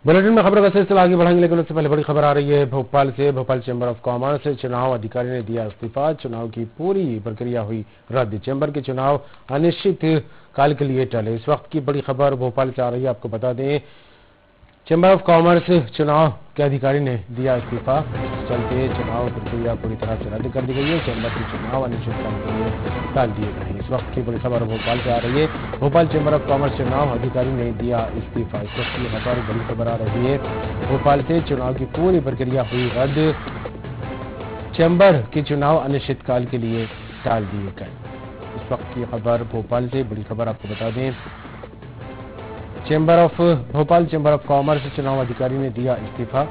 Bulletin में खबरों का सिलसिला आगे बढ़ाएंगे, लेकिन उससे पहले बड़ी खबर आ रही है भोपाल से। भोपाल चैम्बर ऑफ कॉमर्स से चुनाव अधिकारी ने दिया इस्तीफा। चुनाव की पूरी प्रक्रिया हुई रद्द। चैम्बर के चुनाव अनिश्चित काल के लिए टले। इस वक्त की बड़ी खबर भोपाल से आ रही है। आपको बता दें, चैम्बर ऑफ कॉमर्स चुनाव के अधिकारी ने दिया इस्तीफा। इस चलते चुनाव प्रक्रिया पूरी तरह से रद्द कर दी गई है। चैम्बर के चुनाव अनिश्चितकाल के लिए टाल दिए गए हैं। इस वक्त की बड़ी खबर भोपाल से आ रही है। भोपाल चैम्बर ऑफ कॉमर्स चुनाव अधिकारी ने दिया इस्तीफा। इस वक्त की खबर बड़ी खबर आ रही है भोपाल से। चुनाव की पूरी प्रक्रिया हुई रद्द। चैम्बर के चुनाव अनिश्चितकाल के लिए टाल दिए गए। इस वक्त की खबर भोपाल से बड़ी खबर आपको बता दें, भोपाल चैम्बर ऑफ कॉमर्स चुनाव अधिकारी ने दिया इस्तीफा।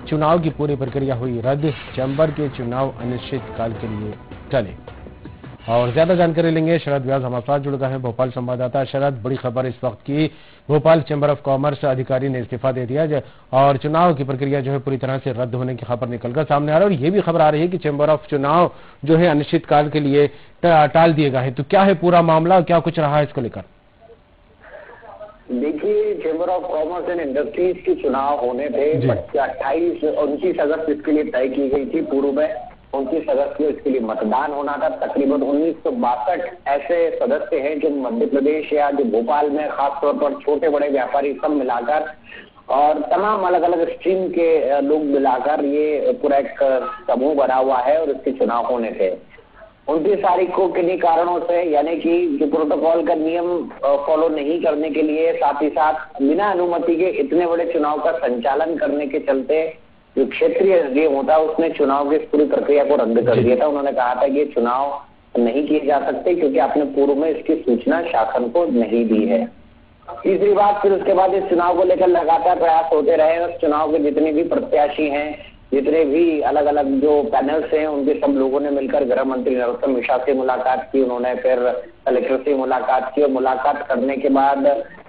चुनाव की पूरी प्रक्रिया हुई रद्द। चैम्बर के चुनाव अनिश्चितकाल के लिए टले। और ज्यादा जानकारी लेंगे, शरद व्यास हमारे साथ जुड़ गए हैं, भोपाल संवाददाता। शरद, बड़ी खबर इस वक्त की, भोपाल चैम्बर ऑफ कॉमर्स अधिकारी ने इस्तीफा दे दिया और चुनाव की प्रक्रिया जो है पूरी तरह से रद्द होने की खबर निकलकर सामने आ रही है। और ये भी खबर आ रही है कि चैम्बर ऑफ चुनाव जो है अनिश्चितकाल के लिए टाल दिए गए हैं। तो क्या है पूरा मामला, क्या कुछ रहा है इसको लेकर? देखिए, chamber of commerce and industries के चुनाव होने थे। 29 अगस्त इसके लिए तय की गई थी। पूर्व में 29 अगस्त को इसके लिए मतदान होना था। तकरीबन 1962 ऐसे सदस्य हैं जो मध्य प्रदेश या जो भोपाल में खासतौर पर छोटे बड़े व्यापारी सब मिलाकर और तमाम अलग अलग स्ट्रीम के लोग मिलाकर ये पूरा एक समूह बना हुआ है और इसके चुनाव होने थे। 29 तारीख को किन्हीं कारणों से, यानी कि जो प्रोटोकॉल का नियम फॉलो नहीं करने के लिए, साथ ही साथ बिना अनुमति के इतने बड़े चुनाव का संचालन करने के चलते जो क्षेत्रीय एसडीएम होता है उसने चुनाव की इस पूरी प्रक्रिया को रद्द कर दिया था। उन्होंने कहा था कि ये चुनाव नहीं किए जा सकते क्योंकि आपने पूर्व में इसकी सूचना शासन को नहीं दी है। तीसरी बात, फिर उसके बाद इस चुनाव को लेकर लगातार प्रयास होते रहे और चुनाव के जितने भी प्रत्याशी हैं, जितने भी अलग अलग जो पैनल्स हैं, उनके सब लोगों ने मिलकर गृह मंत्री नरोत्तम मिश्रा से मुलाकात की। उन्होंने फिर कलेक्टर से मुलाकात की और मुलाकात करने के बाद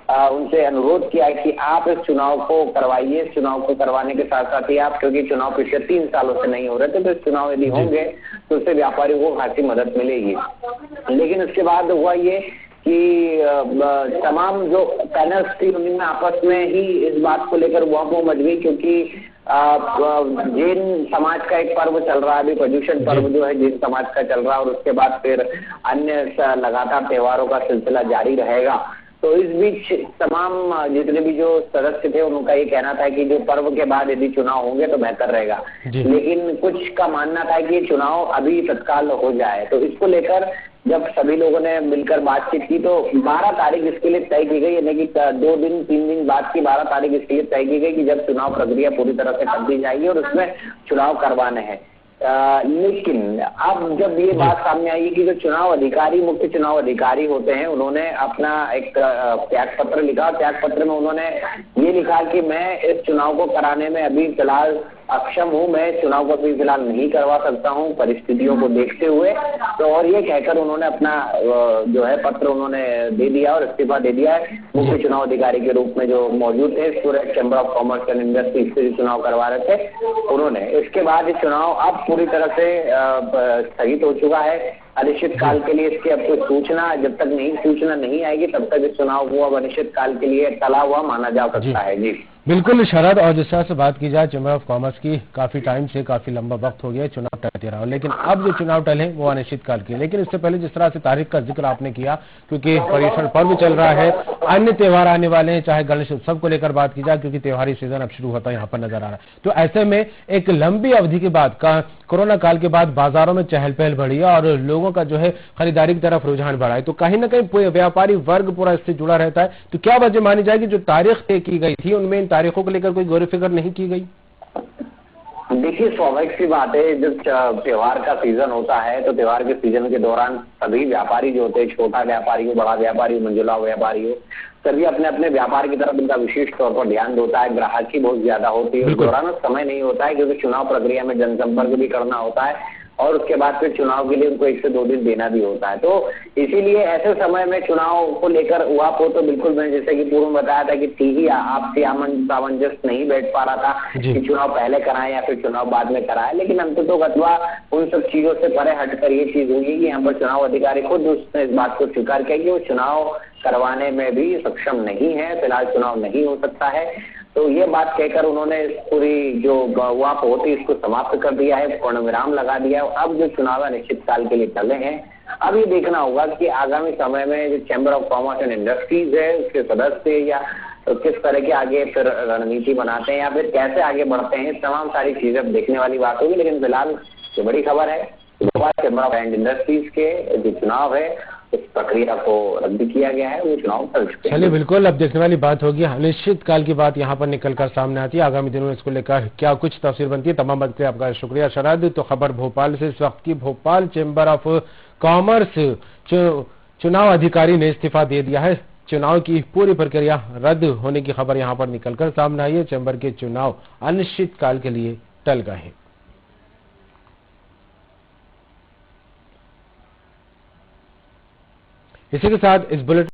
उनसे अनुरोध किया कि आप इस चुनाव को करवाइए। इस चुनाव को करवाने के साथ साथ ही आप, क्योंकि चुनाव पिछले 3 सालों से नहीं हो रहे थे, तो इस चुनाव यदि होंगे तो उससे व्यापारियों को खासी मदद मिलेगी। लेकिन उसके बाद हुआ ये कि तमाम जो पैनल्स थी उनमें आपस में ही इस बात को लेकर वो मच गई, क्योंकि जैन समाज का एक पर्व चल रहा है अभी, प्रदूषण पर्व जो है जैन समाज का चल रहा है, और उसके बाद फिर अन्य लगातार त्योहारों का सिलसिला जारी रहेगा। तो इस बीच तमाम जितने भी जो सदस्य थे उनका ये कहना था कि जो पर्व के बाद यदि चुनाव होंगे तो बेहतर रहेगा। लेकिन कुछ का मानना था कि चुनाव अभी तत्काल हो जाए। तो इसको लेकर जब सभी लोगों ने मिलकर बातचीत की तो 12 तारीख इसके लिए तय की गई, यानी कि 2 दिन 3 दिन बाद की 12 तारीख इसके लिए तय की गई कि जब चुनाव प्रक्रिया पूरी तरह से कर दी जाएगी और उसमें चुनाव करवाने हैं। लेकिन अब जब ये बात सामने आई कि जो चुनाव अधिकारी, मुख्य चुनाव अधिकारी होते हैं, उन्होंने अपना एक त्याग पत्र लिखा। त्याग पत्र में उन्होंने ये लिखा कि मैं इस चुनाव को कराने में अभी फिलहाल अक्षम हूँ, मैं चुनाव को अभी फिलहाल नहीं करवा सकता हूँ परिस्थितियों को देखते हुए। तो और ये कहकर उन्होंने अपना जो है पत्र उन्होंने दे दिया और इस्तीफा दे दिया है मुख्य चुनाव अधिकारी के रूप में जो मौजूद थे पूरे chamber of commerce and industries से चुनाव करवा रहे थे उन्होंने। इसके बाद ये चुनाव अब पूरी तरह से स्थगित हो चुका है अनिश्चित काल के लिए। इसकी अब कोई सूचना, जब तक सूचना नहीं आएगी तब तक इस चुनाव को अब अनिश्चित काल के लिए टला हुआ माना जा सकता है। जी बिल्कुल शरद, और जिस तरह से बात की जाए चैम्बर ऑफ कॉमर्स की, काफी टाइम से, काफी लंबा वक्त हो गया चुनाव टलते रहा, लेकिन अब जो चुनाव टले वो अनिश्चित काल की। लेकिन इससे पहले जिस तरह से तारीख का जिक्र आपने किया, क्योंकि पर्युषण पर्व चल रहा है, अन्य त्योहार आने वाले हैं, चाहे गणेश उत्सव को लेकर बात की जाए, क्योंकि त्योहारी सीजन अब शुरू होता है यहाँ पर नजर आ रहा है। तो ऐसे में एक लंबी अवधि के बाद कोरोना काल के बाद बाजारों में चहल पहल बढ़ी है और लोगों का जो है खरीदारी की तरफ रुझान बढ़ा है। तो कहीं ना कहीं व्यापारी वर्ग पूरा इससे जुड़ा रहता है। तो क्या वजह मानी जाएगी जो तारीख तय की गई थी उनमें इन तारीखों को लेकर कोई गौर फिक्र नहीं की गई? देखिए, स्वाभाविक सी बात है, जब त्योहार का सीजन होता है तो त्योहार के सीजन के दौरान सभी व्यापारी जो होते हैं, छोटा व्यापारी हो, बड़ा व्यापारी हो, मंझोला व्यापारी हो, सभी अपने अपने व्यापार की तरफ उनका विशेष तौर पर ध्यान होता है। ग्राहकी बहुत ज्यादा होती है, उस दौरान समय नहीं होता है क्योंकि चुनाव प्रक्रिया में जनसंपर्क भी करना होता है और उसके बाद फिर चुनाव के लिए उनको 1 से 2 दिन देना भी होता है। तो इसीलिए ऐसे समय में चुनाव को लेकर हुआ तो बिल्कुल मैंने जैसे कि पूर्व में बताया था कि थी ही आपसी सामंजस्य नहीं बैठ पा रहा था कि चुनाव पहले कराएं या फिर चुनाव बाद में कराएं। लेकिन अंततोगत्वा उन सब चीजों से परे हटकर ये चीज हुई कि यहाँ पर चुनाव अधिकारी खुद उसने इस बात को स्वीकार किया कि वो चुनाव करवाने में भी सक्षम नहीं है, फिलहाल चुनाव नहीं हो सकता है। तो ये बात कहकर उन्होंने पूरी जो वहां होती इसको समाप्त कर दिया है, पूर्ण विराम लगा दिया है। अब जो चुनाव अनिश्चितकाल के लिए चले हैं, अब ये देखना होगा कि आगामी समय में जो chamber of commerce and industries है उसके सदस्य या किस तरह के आगे फिर रणनीति बनाते हैं या फिर कैसे आगे बढ़ते हैं, तमाम सारी चीजें देखने वाली बात होगी। लेकिन फिलहाल जो बड़ी खबर है, Bhopal chamber of and industries के जो चुनाव है इस प्रक्रिया को रद्द किया गया है, वो चुनाव चल चुके हैं। चलिए बिल्कुल, अब देखने वाली बात होगी। अनिश्चित काल की बात यहाँ पर निकलकर सामने आती है। आगामी दिनों में इसको लेकर क्या कुछ तफसील बनती है। तमाम बात के लिए आपका शुक्रिया शरद। तो खबर भोपाल से इस वक्त की, भोपाल चैम्बर ऑफ कॉमर्स चुनाव अधिकारी ने इस्तीफा दे दिया है। चुनाव की पूरी प्रक्रिया रद्द होने की खबर यहाँ पर निकलकर सामने आई है। चैम्बर के चुनाव अनिश्चित काल के लिए टल गए हैं। इसी के साथ इस बुलेटिन